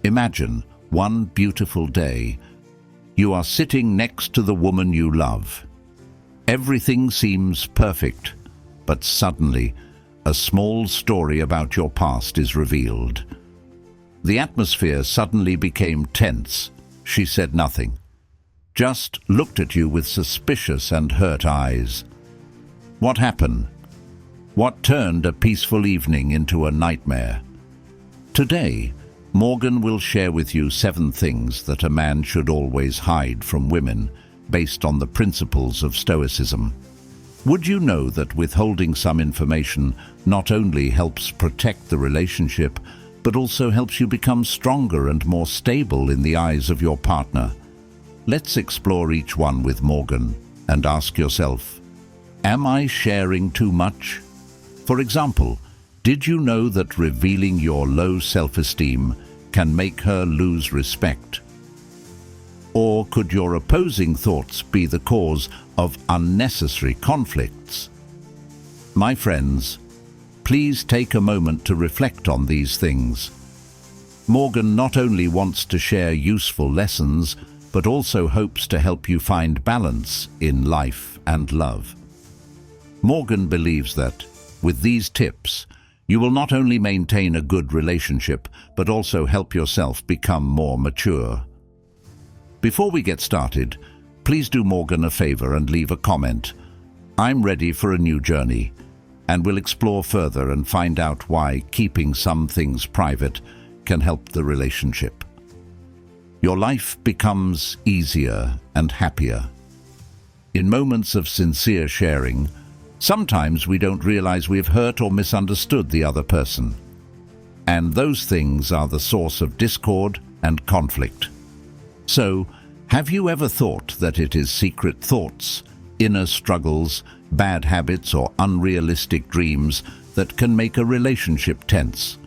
Imagine one beautiful day, you are sitting next to the woman you love. Everything seems perfect, but suddenly, a small story about your past is revealed. The atmosphere suddenly became tense. She said nothing, just looked at you with suspicious and hurt eyes. What happened? What turned a peaceful evening into a nightmare? Today, Morgan will share with you 7 things that a man should always hide from women, based on the principles of Stoicism. Would you know that withholding some information not only helps protect the relationship, but also helps you become stronger and more stable in the eyes of your partner? Let's explore each one with Morgan and ask yourself, am I sharing too much? For example, did you know that revealing your low self-esteem can make her lose respect? Or could your opposing thoughts be the cause of unnecessary conflicts? My friends, please take a moment to reflect on these things. Morgan not only wants to share useful lessons, but also hopes to help you find balance in life and love. Morgan believes that, with these tips, you will not only maintain a good relationship, but also help yourself become more mature. Before we get started, please do Morgan a favor and leave a comment. I'm ready for a new journey, and we'll explore further and find out why keeping some things private can help the relationship. Your life becomes easier and happier. In moments of sincere sharing, sometimes we don't realize we've hurt or misunderstood the other person. And those things are the source of discord and conflict. So, have you ever thought that it is secret thoughts, inner struggles, bad habits, or unrealistic dreams that can make a relationship tense?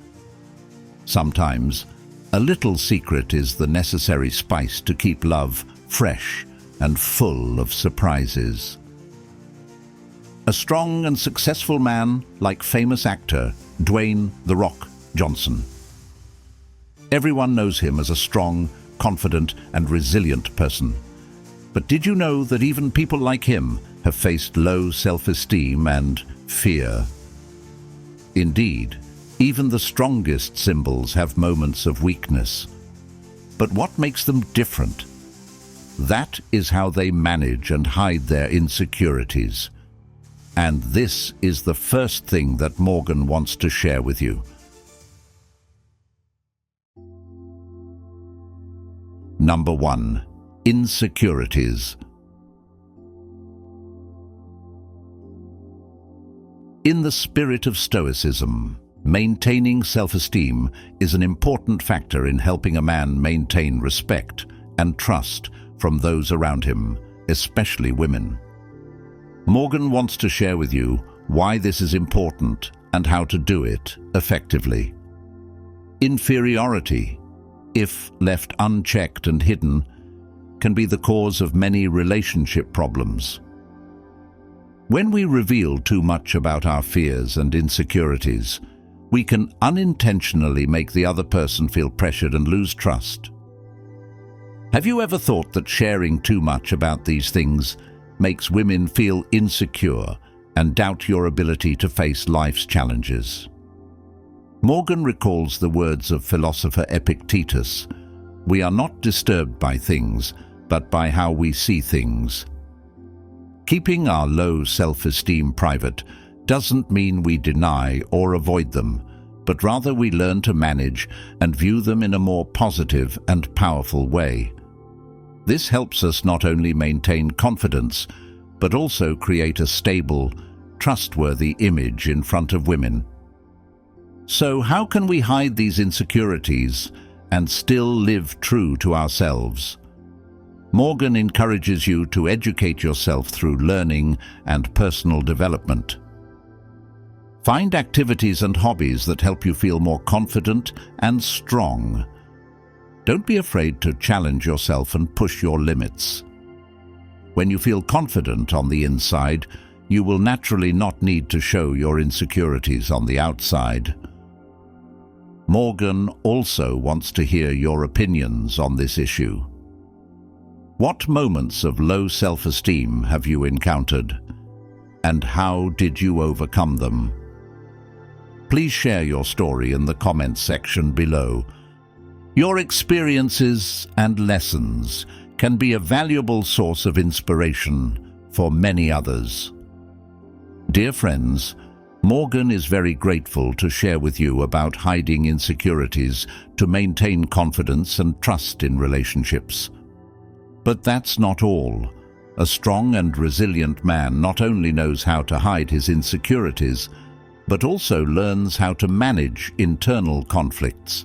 Sometimes, a little secret is the necessary spice to keep love fresh and full of surprises. A strong and successful man like famous actor Dwayne "The Rock" Johnson. Everyone knows him as a strong, confident, and resilient person. But did you know that even people like him have faced low self-esteem and fear? Indeed, even the strongest symbols have moments of weakness. But what makes them different? That is how they manage and hide their insecurities. And this is the first thing that Morgan wants to share with you. Number 1. Insecurities. In the spirit of Stoicism, maintaining self-esteem is an important factor in helping a man maintain respect and trust from those around him, especially women. Morgan wants to share with you why this is important and how to do it effectively. Inferiority, if left unchecked and hidden, can be the cause of many relationship problems. When we reveal too much about our fears and insecurities, we can unintentionally make the other person feel pressured and lose trust. Have you ever thought that sharing too much about these things makes women feel insecure and doubt your ability to face life's challenges? Morgan recalls the words of philosopher Epictetus, "We are not disturbed by things, but by how we see things." Keeping our low self-esteem private doesn't mean we deny or avoid them, but rather we learn to manage and view them in a more positive and powerful way. This helps us not only maintain confidence, but also create a stable, trustworthy image in front of women. So how can we hide these insecurities and still live true to ourselves? Morgan encourages you to educate yourself through learning and personal development. Find activities and hobbies that help you feel more confident and strong. Don't be afraid to challenge yourself and push your limits. When you feel confident on the inside, you will naturally not need to show your insecurities on the outside. Morgan also wants to hear your opinions on this issue. What moments of low self-esteem have you encountered, and how did you overcome them? Please share your story in the comments section below. Your experiences and lessons can be a valuable source of inspiration for many others. Dear friends, Morgan is very grateful to share with you about hiding insecurities to maintain confidence and trust in relationships. But that's not all. A strong and resilient man not only knows how to hide his insecurities, but also learns how to manage internal conflicts.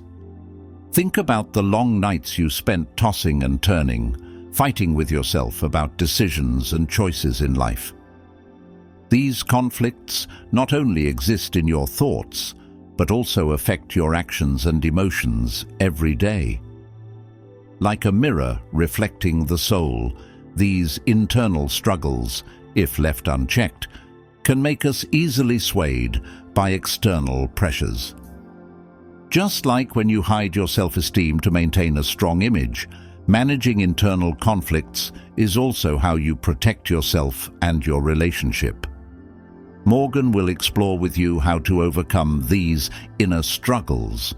Think about the long nights you spent tossing and turning, fighting with yourself about decisions and choices in life. These conflicts not only exist in your thoughts, but also affect your actions and emotions every day. Like a mirror reflecting the soul, these internal struggles, if left unchecked, can make us easily swayed by external pressures. Just like when you hide your self-esteem to maintain a strong image, managing internal conflicts is also how you protect yourself and your relationship. Morgan will explore with you how to overcome these inner struggles,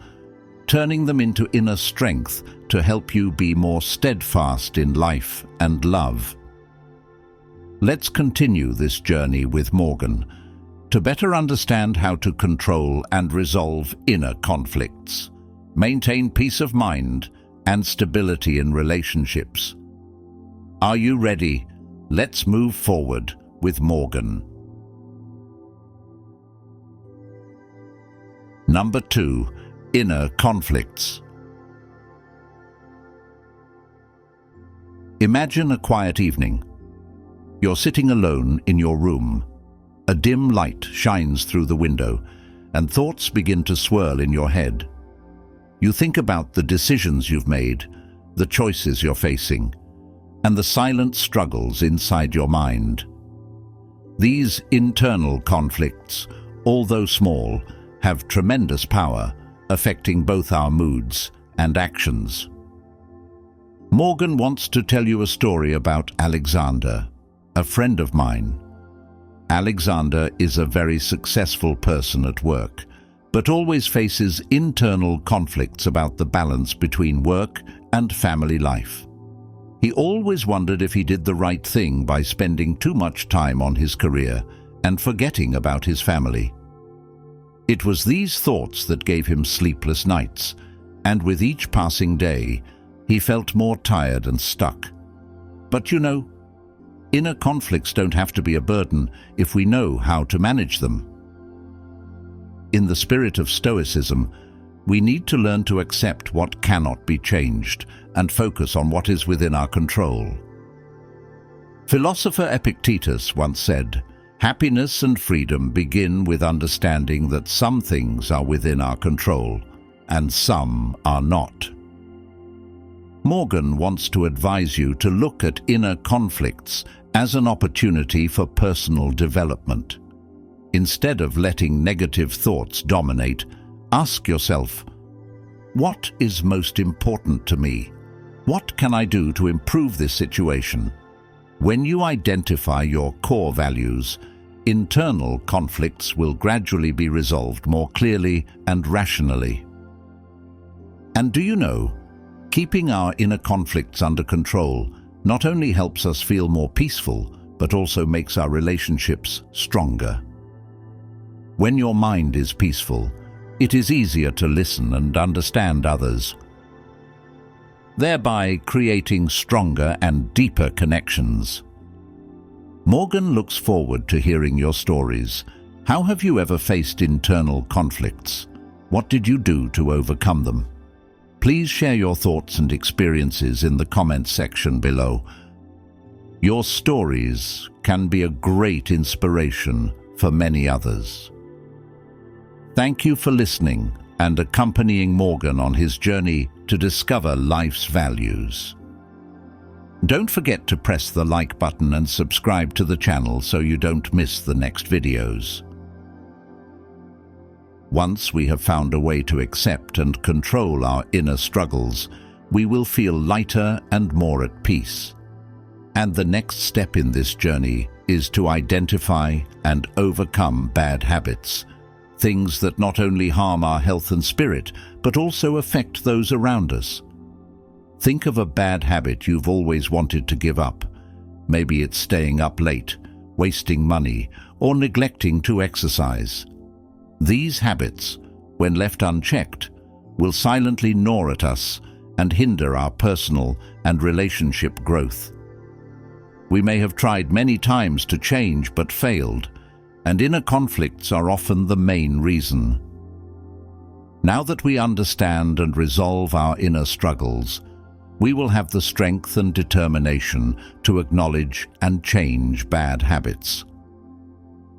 turning them into inner strength to help you be more steadfast in life and love. Let's continue this journey with Morgan to better understand how to control and resolve inner conflicts, maintain peace of mind and stability in relationships. Are you ready? Let's move forward with Morgan. Number 2. Inner conflicts. Imagine a quiet evening. You're sitting alone in your room. A dim light shines through the window, and thoughts begin to swirl in your head. You think about the decisions you've made, the choices you're facing, and the silent struggles inside your mind. These internal conflicts, although small, have tremendous power, affecting both our moods and actions. Morgan wants to tell you a story about Alexander, a friend of mine. Alexander is a very successful person at work, but always faces internal conflicts about the balance between work and family life. He always wondered if he did the right thing by spending too much time on his career and forgetting about his family. It was these thoughts that gave him sleepless nights, and with each passing day, he felt more tired and stuck. But you know, inner conflicts don't have to be a burden if we know how to manage them. In the spirit of Stoicism, we need to learn to accept what cannot be changed and focus on what is within our control. Philosopher Epictetus once said, "Happiness and freedom begin with understanding that some things are within our control and some are not." Morgan wants to advise you to look at inner conflicts as an opportunity for personal development. Instead of letting negative thoughts dominate, ask yourself, what is most important to me? What can I do to improve this situation? When you identify your core values, internal conflicts will gradually be resolved more clearly and rationally. And do you know, keeping our inner conflicts under control not only helps us feel more peaceful, but also makes our relationships stronger. When your mind is peaceful, it is easier to listen and understand others, thereby creating stronger and deeper connections. Morgan looks forward to hearing your stories. How have you ever faced internal conflicts? What did you do to overcome them? Please share your thoughts and experiences in the comments section below. Your stories can be a great inspiration for many others. Thank you for listening and accompanying Morgan on his journey to discover life's values. Don't forget to press the like button and subscribe to the channel so you don't miss the next videos. Once we have found a way to accept and control our inner struggles, we will feel lighter and more at peace. And the next step in this journey is to identify and overcome bad habits, things that not only harm our health and spirit, but also affect those around us. Think of a bad habit you've always wanted to give up. Maybe it's staying up late, wasting money, or neglecting to exercise. These habits, when left unchecked, will silently gnaw at us and hinder our personal and relationship growth. We may have tried many times to change but failed, and inner conflicts are often the main reason. Now that we understand and resolve our inner struggles, we will have the strength and determination to acknowledge and change bad habits.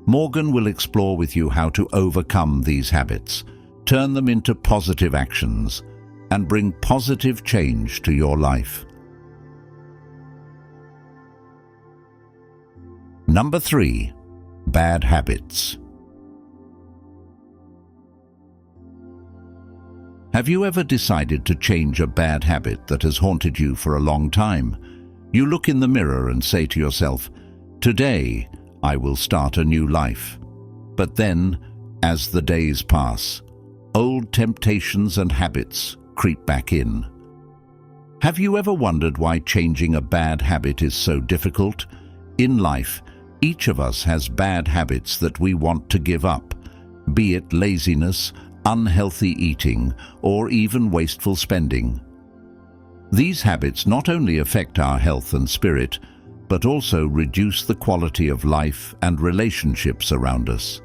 Morgan will explore with you how to overcome these habits, turn them into positive actions, and bring positive change to your life. Number 3. Bad habits. Have you ever decided to change a bad habit that has haunted you for a long time? You look in the mirror and say to yourself, "Today, I will start a new life." But then, as the days pass, old temptations and habits creep back in. Have you ever wondered why changing a bad habit is so difficult? In life, each of us has bad habits that we want to give up, be it laziness, unhealthy eating, or even wasteful spending. These habits not only affect our health and spirit, but also reduce the quality of life and relationships around us.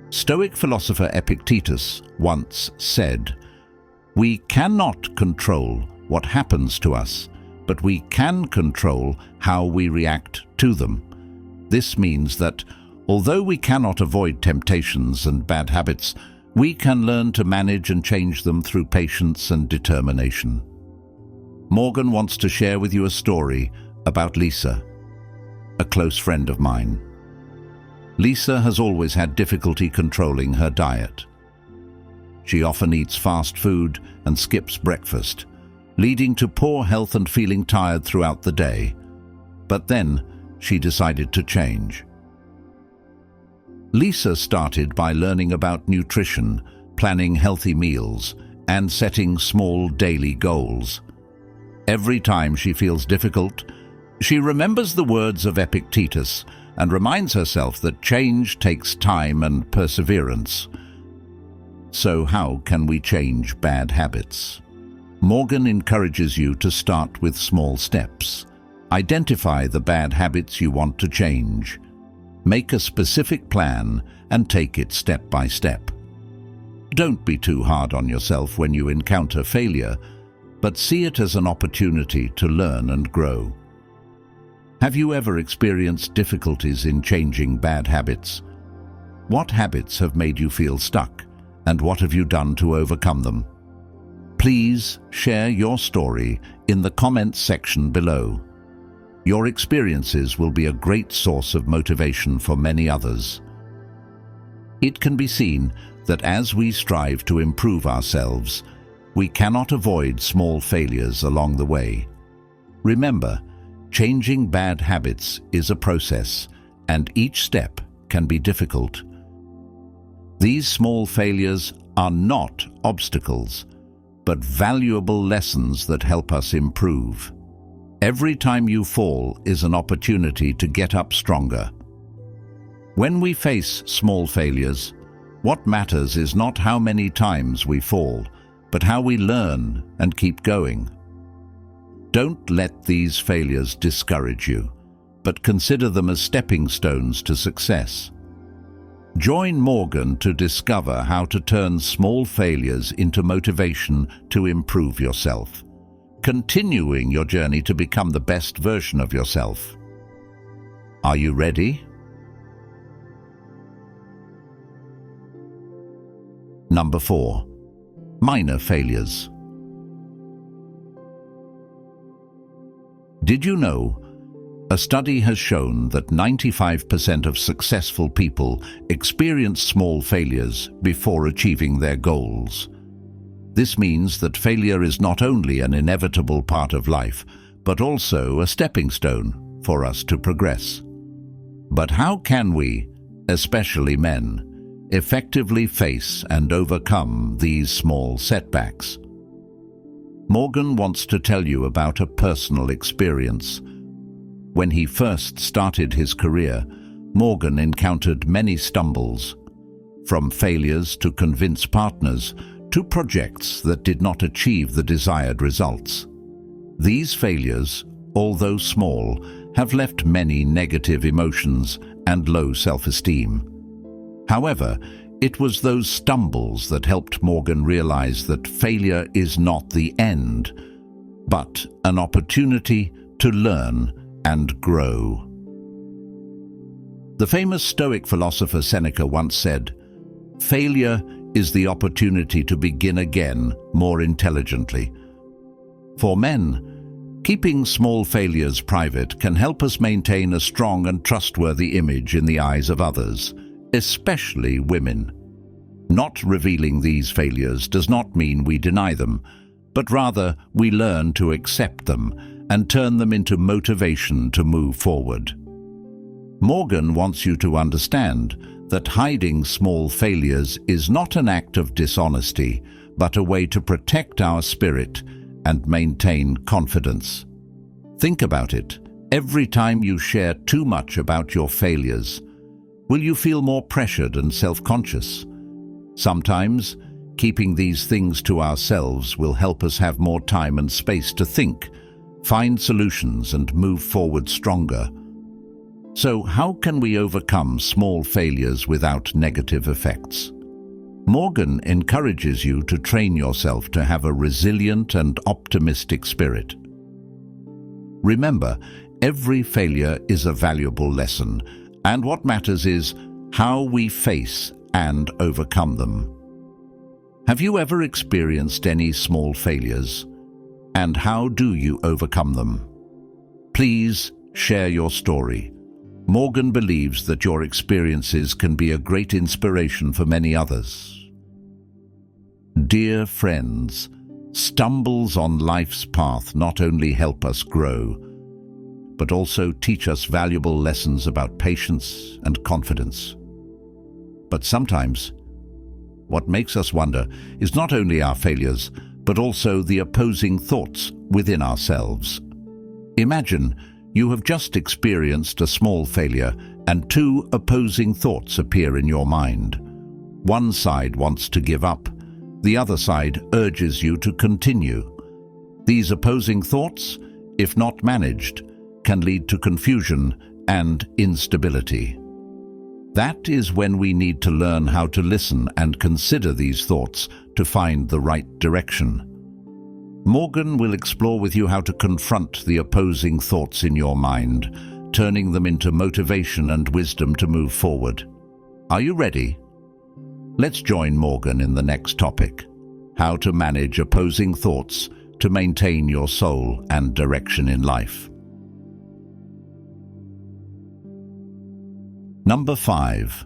Stoic philosopher Epictetus once said, "We cannot control what happens to us, but we can control how we react to them." This means that, although we cannot avoid temptations and bad habits, we can learn to manage and change them through patience and determination. Morgan wants to share with you a story about Lisa, a close friend of mine. Lisa has always had difficulty controlling her diet. She often eats fast food and skips breakfast, leading to poor health and feeling tired throughout the day. But then, she decided to change. Lisa started by learning about nutrition, planning healthy meals, and setting small daily goals. Every time she feels difficult, she remembers the words of Epictetus and reminds herself that change takes time and perseverance. So how can we change bad habits? Morgan encourages you to start with small steps. Identify the bad habits you want to change. Make a specific plan and take it step by step. Don't be too hard on yourself when you encounter failure, but see it as an opportunity to learn and grow. Have you ever experienced difficulties in changing bad habits? What habits have made you feel stuck, and what have you done to overcome them? Please share your story in the comments section below. Your experiences will be a great source of motivation for many others. It can be seen that as we strive to improve ourselves, we cannot avoid small failures along the way. Remember, changing bad habits is a process, and each step can be difficult. These small failures are not obstacles, but valuable lessons that help us improve. Every time you fall is an opportunity to get up stronger. When we face small failures, what matters is not how many times we fall, but how we learn and keep going. Don't let these failures discourage you, but consider them as stepping stones to success. Join Morgan to discover how to turn small failures into motivation to improve yourself, continuing your journey to become the best version of yourself. Are you ready? Number 4. Minor failures. Did you know A study has shown that 95% of successful people experience small failures before achieving their goals. This means that failure is not only an inevitable part of life, but also a stepping stone for us to progress. But how can we, especially men, effectively face and overcome these small setbacks? Morgan wants to tell you about a personal experience. When he first started his career, Morgan encountered many stumbles, from failures to convince partners to projects that did not achieve the desired results. These failures, although small, have left many negative emotions and low self-esteem. However, it was those stumbles that helped Morgan realize that failure is not the end, but an opportunity to learn and grow. The famous Stoic philosopher Seneca once said, "Failure is the opportunity to begin again more intelligently." For men, keeping small failures private can help us maintain a strong and trustworthy image in the eyes of others, especially women. Not revealing these failures does not mean we deny them, but rather we learn to accept them and turn them into motivation to move forward. Morgan wants you to understand that hiding small failures is not an act of dishonesty, but a way to protect our spirit and maintain confidence. Think about it. Every time you share too much about your failures, will you feel more pressured and self-conscious? Sometimes, keeping these things to ourselves will help us have more time and space to think, find solutions, and move forward stronger. So, how can we overcome small failures without negative effects? Morgan encourages you to train yourself to have a resilient and optimistic spirit. Remember, every failure is a valuable lesson, and what matters is how we face and overcome them. Have you ever experienced any small failures? And how do you overcome them? Please share your story. Morgan believes that your experiences can be a great inspiration for many others. Dear friends, stumbles on life's path not only help us grow, but also teach us valuable lessons about patience and confidence. But sometimes, what makes us wonder is not only our failures, but also the opposing thoughts within ourselves. Imagine you have just experienced a small failure and two opposing thoughts appear in your mind. One side wants to give up, the other side urges you to continue. These opposing thoughts, if not managed, can lead to confusion and instability. That is when we need to learn how to listen and consider these thoughts to find the right direction. Morgan will explore with you how to confront the opposing thoughts in your mind, turning them into motivation and wisdom to move forward. Are you ready? Let's join Morgan in the next topic, how to manage opposing thoughts to maintain your soul and direction in life. Number 5.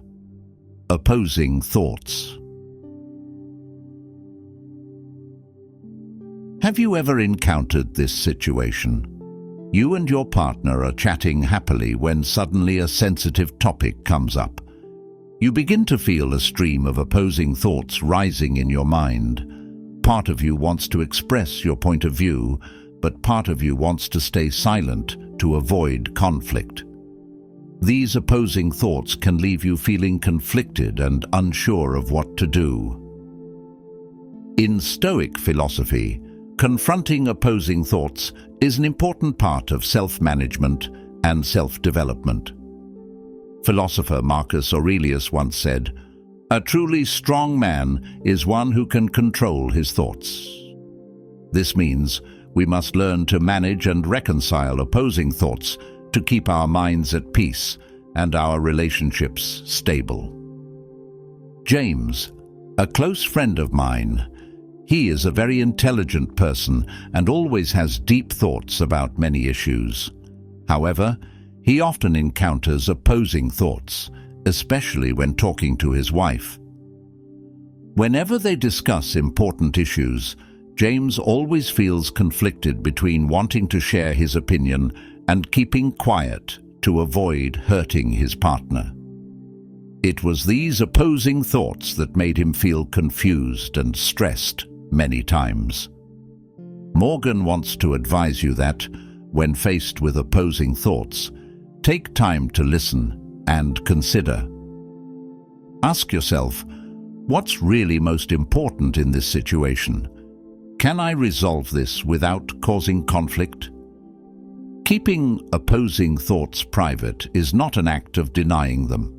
Opposing thoughts. Have you ever encountered this situation? You and your partner are chatting happily when suddenly a sensitive topic comes up. You begin to feel a stream of opposing thoughts rising in your mind. Part of you wants to express your point of view, but part of you wants to stay silent to avoid conflict. These opposing thoughts can leave you feeling conflicted and unsure of what to do. In Stoic philosophy, confronting opposing thoughts is an important part of self-management and self-development. Philosopher Marcus Aurelius once said, "A truly strong man is one who can control his thoughts." This means we must learn to manage and reconcile opposing thoughts to keep our minds at peace and our relationships stable. James, a close friend of mine, he is a very intelligent person and always has deep thoughts about many issues. However, He often encounters opposing thoughts, especially when talking to his wife. Whenever they discuss important issues, James always feels conflicted between wanting to share his opinion and keeping quiet to avoid hurting his partner. It was these opposing thoughts that made him feel confused and stressed many times. Morgan wants to advise you that, when faced with opposing thoughts, take time to listen and consider. Ask yourself, what's really most important in this situation? Can I resolve this without causing conflict? Keeping opposing thoughts private is not an act of denying them,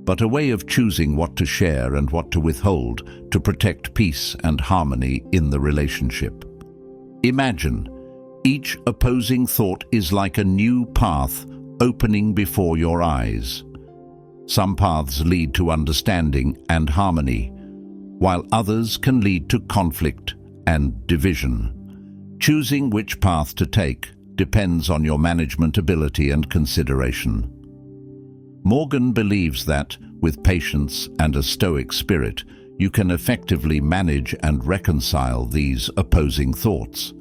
but a way of choosing what to share and what to withhold to protect peace and harmony in the relationship. Imagine, each opposing thought is like a new path opening before your eyes. Some paths lead to understanding and harmony, while others can lead to conflict and division. Choosing which path to take depends on your management ability and consideration. Morgan believes that, with patience and a Stoic spirit, you can effectively manage and reconcile these opposing thoughts.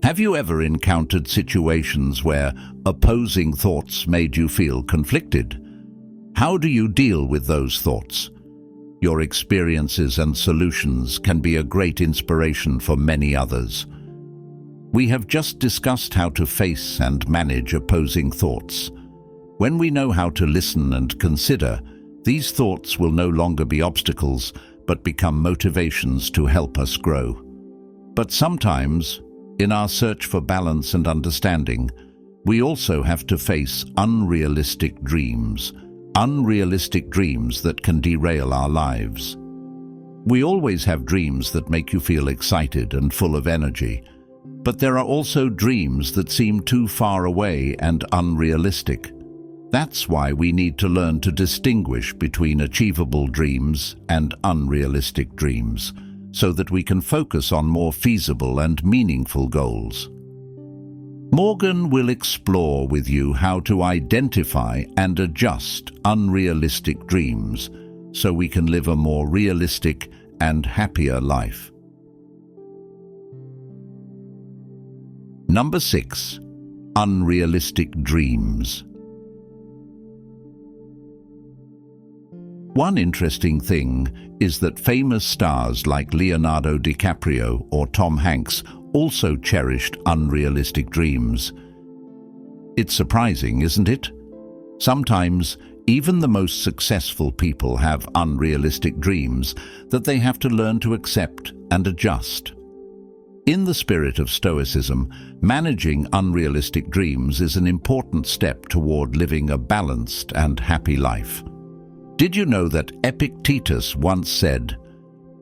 Have you ever encountered situations where opposing thoughts made you feel conflicted? How do you deal with those thoughts? Your experiences and solutions can be a great inspiration for many others. We have just discussed how to face and manage opposing thoughts. When we know how to listen and consider, these thoughts will no longer be obstacles, but become motivations to help us grow. But sometimes, in our search for balance and understanding, we also have to face unrealistic dreams that can derail our lives. We always have dreams that make you feel excited and full of energy, but there are also dreams that seem too far away and unrealistic. That's why we need to learn to distinguish between achievable dreams and unrealistic dreams, so that we can focus on more feasible and meaningful goals. Morgan will explore with you how to identify and adjust unrealistic dreams so we can live a more realistic and happier life. Number 6. Unrealistic dreams. One interesting thing is that famous stars like Leonardo DiCaprio or Tom Hanks also cherished unrealistic dreams. It's surprising, isn't it? Sometimes, even the most successful people have unrealistic dreams that they have to learn to accept and adjust. In the spirit of Stoicism, managing unrealistic dreams is an important step toward living a balanced and happy life. Did you know that Epictetus once said,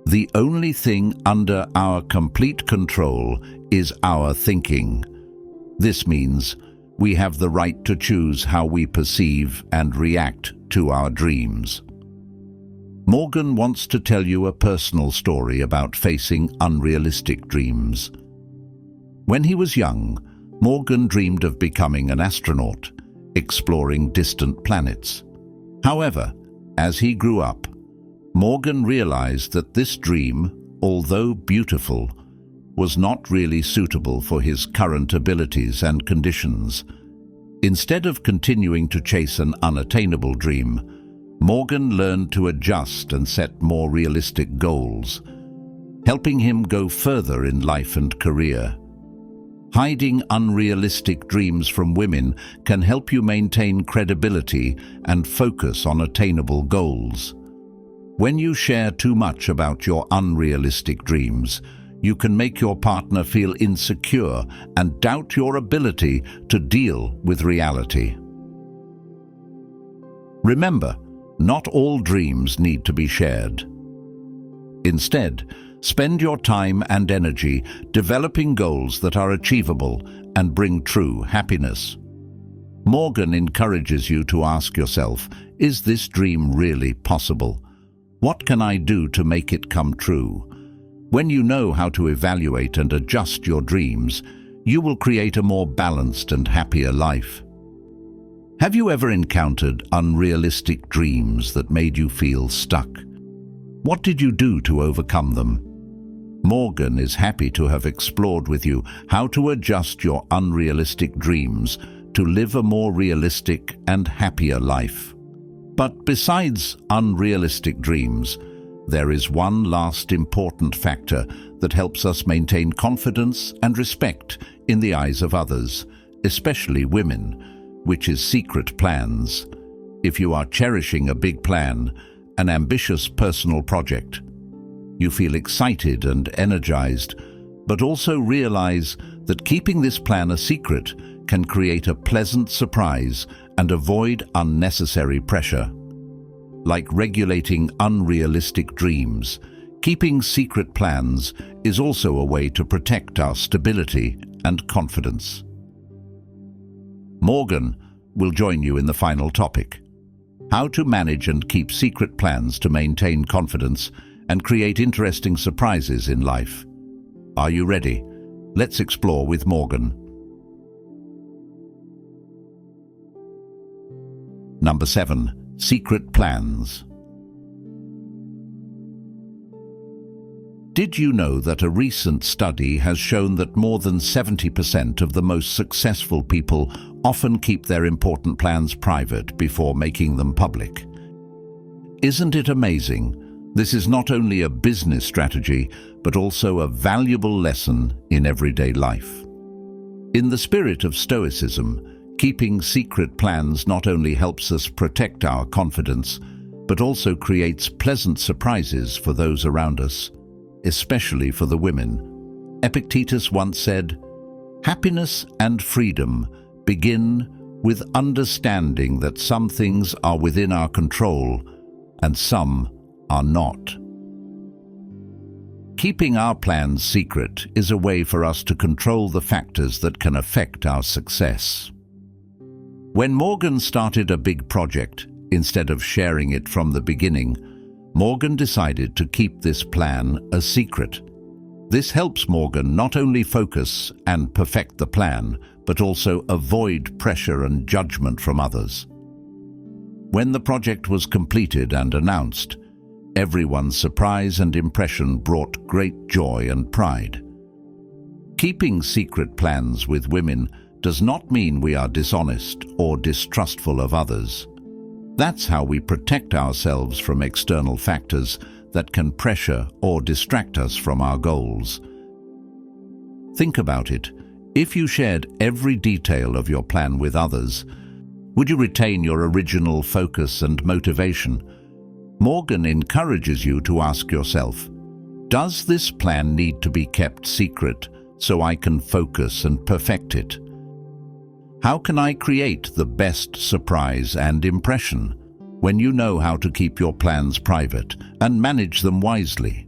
"The only thing under our complete control is our thinking." This means we have the right to choose how we perceive and react to our dreams. Morgan wants to tell you a personal story about facing unrealistic dreams. When he was young, Morgan dreamed of becoming an astronaut, exploring distant planets. However, as he grew up, Morgan realized that this dream, although beautiful, was not really suitable for his current abilities and conditions. Instead of continuing to chase an unattainable dream, Morgan learned to adjust and set more realistic goals, helping him go further in life and career. Hiding unrealistic dreams from women can help you maintain credibility and focus on attainable goals. When you share too much about your unrealistic dreams, you can make your partner feel insecure and doubt your ability to deal with reality. Remember, not all dreams need to be shared. Instead, spend your time and energy developing goals that are achievable and bring true happiness. Morgan encourages you to ask yourself, is this dream really possible? What can I do to make it come true? When you know how to evaluate and adjust your dreams, you will create a more balanced and happier life. Have you ever encountered unrealistic dreams that made you feel stuck? What did you do to overcome them? Morgan is happy to have explored with you how to adjust your unrealistic dreams to live a more realistic and happier life. But besides unrealistic dreams, there is one last important factor that helps us maintain confidence and respect in the eyes of others, especially women, which is secret plans. If you are cherishing a big plan, an ambitious personal project, you feel excited and energized, but also realize that keeping this plan a secret can create a pleasant surprise and avoid unnecessary pressure. Like regulating unrealistic dreams, keeping secret plans is also a way to protect our stability and confidence. Morgan will join you in the final topic: how to manage and keep secret plans to maintain confidence and create interesting surprises in life. Are you ready? Let's explore with Morgan. Number 7. Secret plans. Did you know that a recent study has shown that more than 70% of the most successful people often keep their important plans private before making them public? Isn't it amazing? This is not only a business strategy, but also a valuable lesson in everyday life. In the spirit of Stoicism, keeping secret plans not only helps us protect our confidence, but also creates pleasant surprises for those around us, especially for the women. Epictetus once said, "Happiness and freedom begin with understanding that some things are within our control and some are not." Keeping our plans secret is a way for us to control the factors that can affect our success. When Morgan started a big project, instead of sharing it from the beginning, Morgan decided to keep this plan a secret. This helps Morgan not only focus and perfect the plan, but also avoid pressure and judgment from others. When the project was completed and announced, everyone's surprise and impression brought great joy and pride. Keeping secret plans with women does not mean we are dishonest or distrustful of others. That's how we protect ourselves from external factors that can pressure or distract us from our goals. Think about it. If you shared every detail of your plan with others, would you retain your original focus and motivation? Morgan encourages you to ask yourself, does this plan need to be kept secret so I can focus and perfect it? How can I create the best surprise and impression? When you know how to keep your plans private and manage them wisely,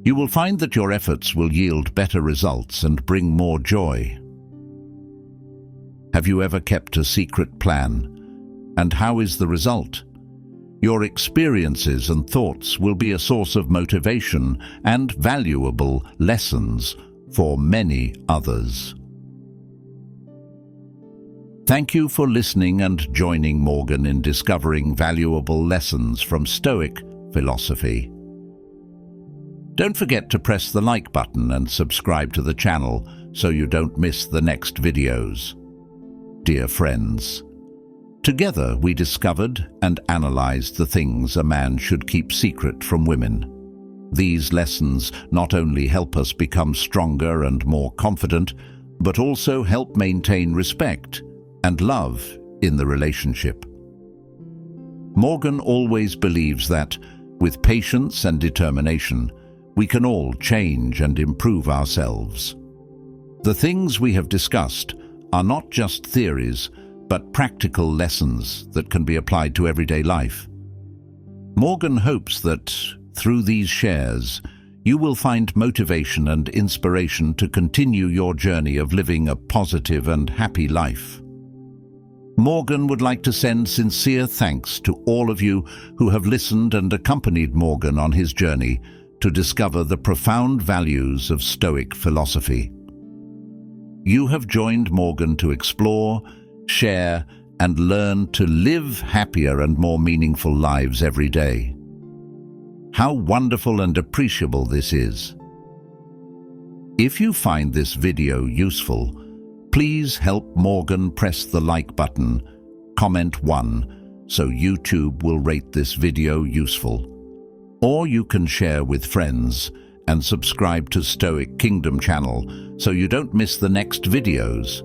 you will find that your efforts will yield better results and bring more joy. Have you ever kept a secret plan? And how is the result? Your experiences and thoughts will be a source of motivation and valuable lessons for many others. Thank you for listening and joining Morgan in discovering valuable lessons from Stoic philosophy. Don't forget to press the like button and subscribe to the channel so you don't miss the next videos. Dear friends, together we discovered and analyzed the things a man should keep secret from women. These lessons not only help us become stronger and more confident, but also help maintain respect and love in the relationship. Morgan always believes that, with patience and determination, we can all change and improve ourselves. The things we have discussed are not just theories, but practical lessons that can be applied to everyday life. Morgan hopes that, through these shares, you will find motivation and inspiration to continue your journey of living a positive and happy life. Morgan would like to send sincere thanks to all of you who have listened and accompanied Morgan on his journey to discover the profound values of Stoic philosophy. You have joined Morgan to explore, share, and learn to live happier and more meaningful lives every day. How wonderful and appreciable this is. If you find this video useful, please help Morgan press the like button, comment 1, so YouTube will rate this video useful. Or you can share with friends and subscribe to Stoic Kingdom channel so you don't miss the next videos.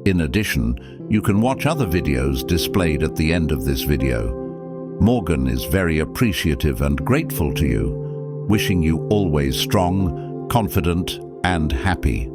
In addition, you can watch other videos displayed at the end of this video. Morgan is very appreciative and grateful to you, wishing you always strong, confident, and happy.